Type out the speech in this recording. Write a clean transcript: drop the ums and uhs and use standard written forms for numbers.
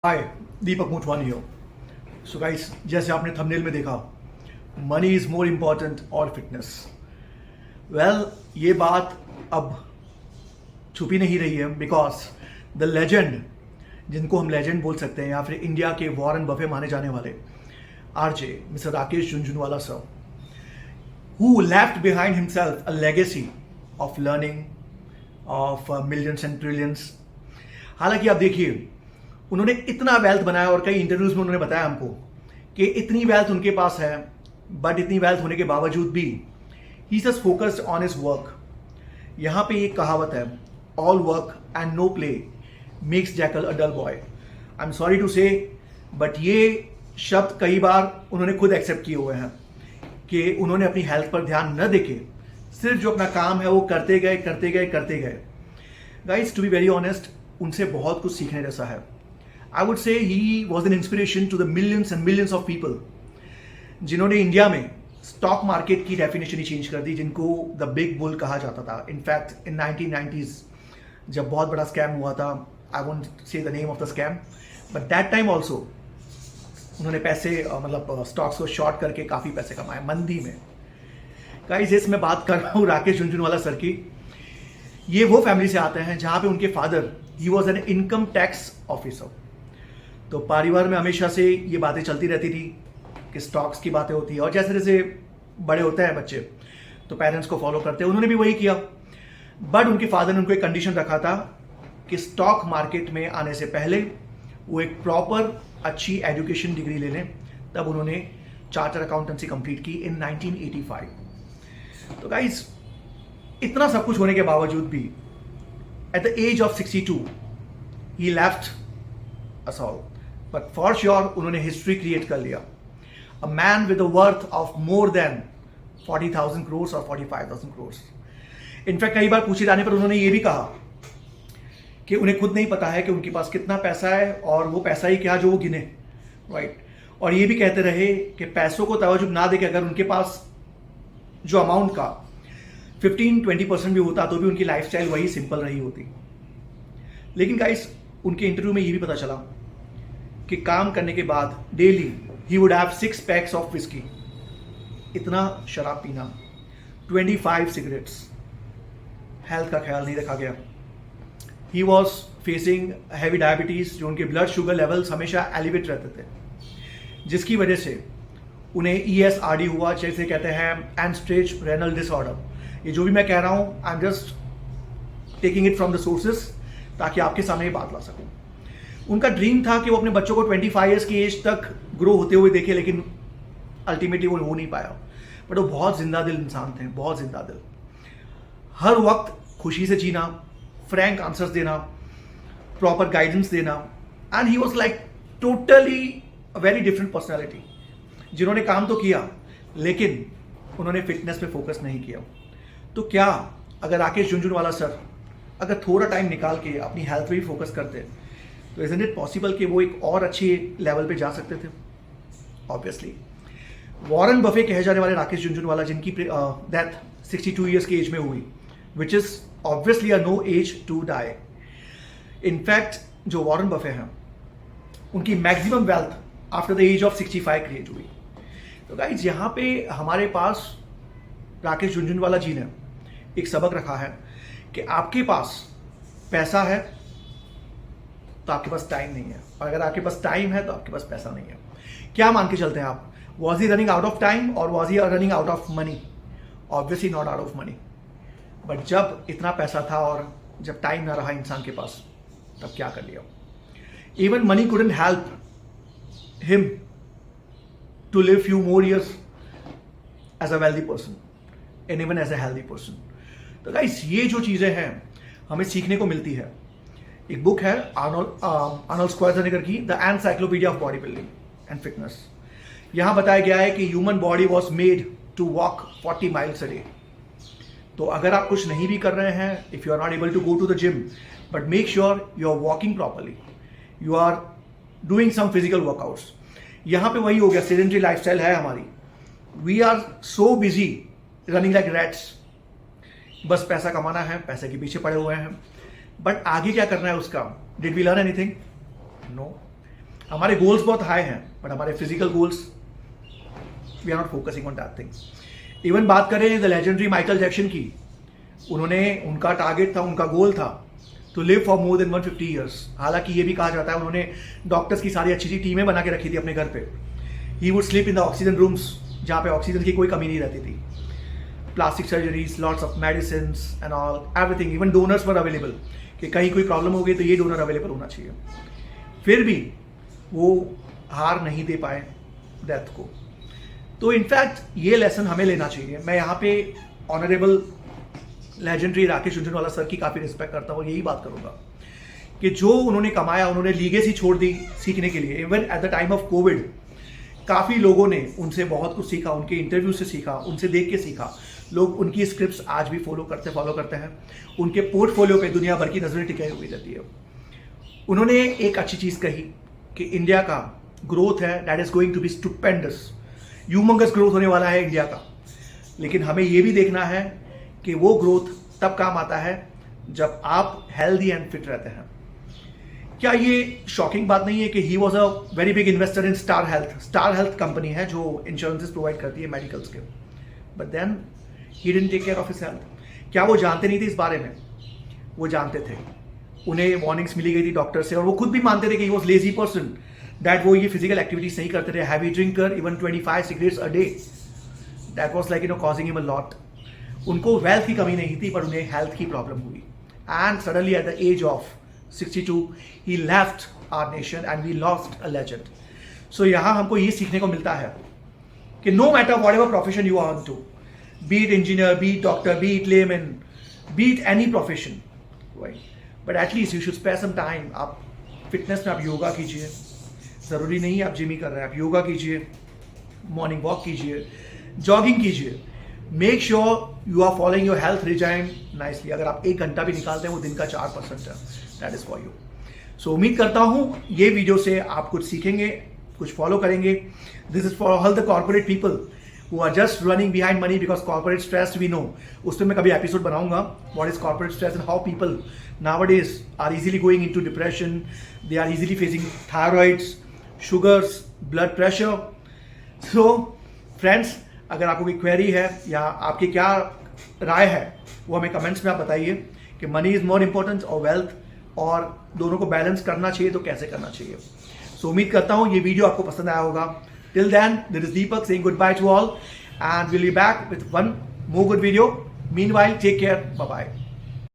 हाय, दीपक मोटवानी हो। So guys, जैसे आपने थंबनेल में देखा, मनी इज मोर इम्पॉर्टेंट और फिटनेस। वेल, ये बात अब छुपी नहीं रही है बिकॉज द लेजेंड, जिनको हम लेजेंड बोल सकते हैं या फिर इंडिया के वॉरेन बफे माने जाने वाले RJ mister Rakesh Jhunjhunwala sir, who left behind himself a legacy of learning of millions and trillions। हालांकि आप देखिए, उन्होंने इतना वेल्थ बनाया और कई इंटरव्यूज में उन्होंने बताया हमको कि इतनी वेल्थ उनके पास है, बट इतनी वेल्थ होने के बावजूद भी he just focused on his work. यहाँ पे एक कहावत है, all work and no play makes jackal a dull boy. I am sorry to say, but ये शब्द कई बार उन्होंने खुद एक्सेप्ट किए हुए हैं कि उन्होंने अपनी हेल्थ पर ध्यान न देके सिर्फ जो अपना काम है वो करते गए। Guys, to be very honest, उनसे बहुत कुछ सीखने जैसा है। I would say he was an inspiration to the millions and millions of people, जिन्होंने इंडिया में स्टॉक मार्केट की डेफिनेशन ही चेंज कर दी, जिनको द बिग बुल कहा जाता था। इनफैक्ट इन 1990s जब बहुत बड़ा स्कैम हुआ था, I won't say the name of the scam, but that time also उन्होंने पैसे मतलब स्टॉक्स को शॉर्ट करके काफ़ी पैसे कमाए मंदी में। गाइस, इस मैं बात कर रहा हूँ राकेश झुनझुनवाला सर की। ये वो फैमिली से आते हैं जहाँ पे उनके father he was an income tax officer. तो परिवार में हमेशा से ये बातें चलती रहती थी कि स्टॉक्स की बातें होती है, और जैसे जैसे बड़े होते हैं बच्चे तो पेरेंट्स को फॉलो करते हैं। उन्होंने भी वही किया, बट उनके फादर ने उनको एक कंडीशन रखा था कि स्टॉक मार्केट में आने से पहले वो एक प्रॉपर अच्छी एजुकेशन डिग्री ले लें। तब उन्होंने चार्टर अकाउंटेंसी कंप्लीट की इन 1985। तो गाइज, इतना सब कुछ होने के बावजूद भी at the age of 62 he left us all, but for sure उन्होंने हिस्ट्री क्रिएट कर लिया। A man with a worth of more than 40,000 crore और 45,000 करोड़। इनफैक्ट कई बार पूछे जाने पर उन्होंने ये भी कहा कि उन्हें खुद नहीं पता है कि उनके पास कितना पैसा है, और वो पैसा ही क्या जो वो गिने, राइट। और ये भी कहते रहे कि पैसों को तवज्जो ना देके अगर उनके पास जो अमाउंट का 15-20% भी होता तो भी उनकी लाइफस्टाइल वही सिंपल रही होती। लेकिन गाइस, उनके इंटरव्यू में ये भी पता चला कि काम करने के बाद daily he would have 6 PACS of whisky, इतना शराब पीना, 25 सिगरेट्स। हेल्थ का ख्याल नहीं रखा गया। He was facing heavy diabetes, जो उनके ब्लड शुगर लेवल्स हमेशा एलिवेट रहते थे, जिसकी वजह से उन्हें ESRD हुआ, जैसे कहते हैं एंड स्ट्रेच रेनल डिसऑर्डर। ये जो भी मैं कह रहा हूं, I am just taking it from the sources ताकि आपके सामने ये बात ला सकूं। उनका ड्रीम था कि वो अपने बच्चों को 25 ईयर्स की एज तक ग्रो होते हुए देखे, लेकिन अल्टीमेटली वो हो नहीं पाया। बट वो बहुत जिंदा दिल इंसान थे, बहुत जिंदा दिल। हर वक्त खुशी से जीना, फ्रैंक आंसर्स देना, प्रॉपर गाइडेंस देना, and he was like totally a very different personality, जिन्होंने काम तो किया लेकिन उन्होंने फिटनेस पे फोकस नहीं किया। तो क्या अगर राकेश झुनझुनवाला सर अगर थोड़ा टाइम निकाल के अपनी हेल्थ पे भी फोकस करते तो इजंट इट पॉसिबल कि वो एक और अच्छी लेवल पे जा सकते थे? ऑब्वियसली वॉरेन बफे कहे जाने वाले राकेश झुनझुनवाला, जिनकी डेथ 62 ईयर्स की एज में हुई, which is obviously a no age to die. In fact जो वॉरेन बफे हैं, उनकी maximum wealth after the age of 65 create हुई। तो गाइज, यहाँ पे हमारे पास राकेश झुनझुनवाला जी ने एक सबक रखा है कि आपके पास पैसा है तो आपके पास टाइम नहीं है, और अगर आपके पास टाइम है तो आपके पास पैसा नहीं है। क्या मान के चलते हैं आप? Was he running out of time और was he running out of money? Obviously not out of money. But जब इतना पैसा था और जब टाइम ना रहा इंसान के पास, तब क्या कर लिया? Even money couldn't help him to live few more years as a wealthy person and even as a healthy person। तो गाइस, ये जो चीज़ें हैं हमें सीखने को मिलती है। एक बुक है आर्नोल्ड स्क्वार्ज़नेगर की, the encyclopedia of body building and fitness. यहाँ बताया गया है कि human body was made to walk 40 miles a day. तो अगर आप कुछ नहीं भी कर रहे हैं, if you are not able to go to the gym, but make sure you are walking properly, you are doing some physical workouts. यहाँ पे वही हो गया, सेडेंटरी लाइफस्टाइल है हमारी। We are so busy running like rats, बस पैसा कमाना है, पैसे के पीछे पड़े हुए हैं, बट आगे क्या करना है उसका? Did we learn anything? No. हमारे गोल्स बहुत हाई हैं, बट हमारे physical goals we are not focusing on that things. Even बात करें द लेजेंडरी माइकल जैक्सन की, उनका टारगेट था, उनका गोल था to live for more than 150 years. हालांकि ये भी कहा जाता है उन्होंने डॉक्टर्स की सारी अच्छी अच्छी टीमें बना के रखी थी अपने घर पे। He would sleep in the oxygen rooms, जहाँ पे ऑक्सीजन की कोई कमी नहीं रहती थी। Plastic surgeries, lots of medicine and all everything, even donors were available कि कहीं कोई प्रॉब्लम हो गई तो ये डोनर अवेलेबल होना चाहिए। फिर भी वो हार नहीं दे पाए डेथ को। तो इनफैक्ट ये लेसन हमें लेना चाहिए। मैं यहाँ पे honourable legendary Rakesh Jhunjhunwala sir की काफ़ी रिस्पेक्ट करता हूँ, यही बात करूँगा कि जो उन्होंने कमाया, उन्होंने लीगेसी छोड़ दी सीखने के लिए। Even at the time of Covid काफ़ी लोगों ने उनसे बहुत कुछ सीखा, उनके इंटरव्यू से सीखा, उनसे देख के सीखा। लोग उनकी स्क्रिप्ट्स आज भी फॉलो करते हैं। उनके पोर्टफोलियो पे दुनिया भर की नजरें टिकाई हुई रहती है। उन्होंने एक अच्छी चीज़ कही कि इंडिया का ग्रोथ है that is going to be stupendous, humongous growth होने वाला है इंडिया का। लेकिन हमें ये भी देखना है कि वो ग्रोथ तब काम आता है जब आप हेल्दी एंड फिट रहते हैं। क्या ये शॉकिंग बात नहीं है कि he was a very big investor in Star Health. Star Health company है जो इंश्योरेंसेस प्रोवाइड करती है मेडिकल्स के, but then he didn't take care of his health. क्या वो जानते नहीं थे इस बारे में? वो जानते थे, उन्हें वार्निंग्स मिली गई थी डॉक्टर से, और वो खुद भी मानते थे कि he was lazy person, that वो ये फिजिकल एक्टिविटीज नहीं करते थे। Heavy drinker, even 25 cigarettes a day, that was like causing him a lot. उनको वेल्थ की कमी नहीं थी, पर उन्हें हेल्थ की प्रॉब्लम हुई। And suddenly at the age of 62 he left our nation and we lost a legend. So यहाँ हमको ये सीखने को मिलता है कि no matter whatever profession you are into, be it engineer, be it doctor, be it layman, be it any profession, right? But at least you should spare some time. आप fitness में आप योगा कीजिए, ज़रूरी नहीं है आप जिम ही कर रहे हैं, आप योगा कीजिए, मॉर्निंग वॉक कीजिए, जॉगिंग कीजिए। Make sure you are following your health regime nicely. अगर आप 1 घंटा भी निकालते हैं, वो दिन का 4% है, दैट इज फॉर यू। सो उम्मीद करता हूँ ये वीडियो से आप कुछ सीखेंगे, कुछ फॉलो करेंगे। This is for all the corporate people who are just running behind money because corporate stress we know. उस पर मैं कभी एपिसोड बनाऊंगा, what is corporate stress and how people nowadays are easily going into depression, they are easily facing thyroids, sugars, blood pressure. So friends, अगर आपको कोई query है या आपकी क्या राय है, वो हमें कमेंट्स में आप बताइए कि मनी इज मोर इम्पोर्टेंट और वेल्थ, और दोनों को बैलेंस करना चाहिए तो कैसे करना चाहिए। सो उम्मीद करता हूँ ये वीडियो आपको पसंद आया होगा। Till then, this is Deepak saying good bye to all and will be back with one more good video. Meanwhile, take care, bye bye.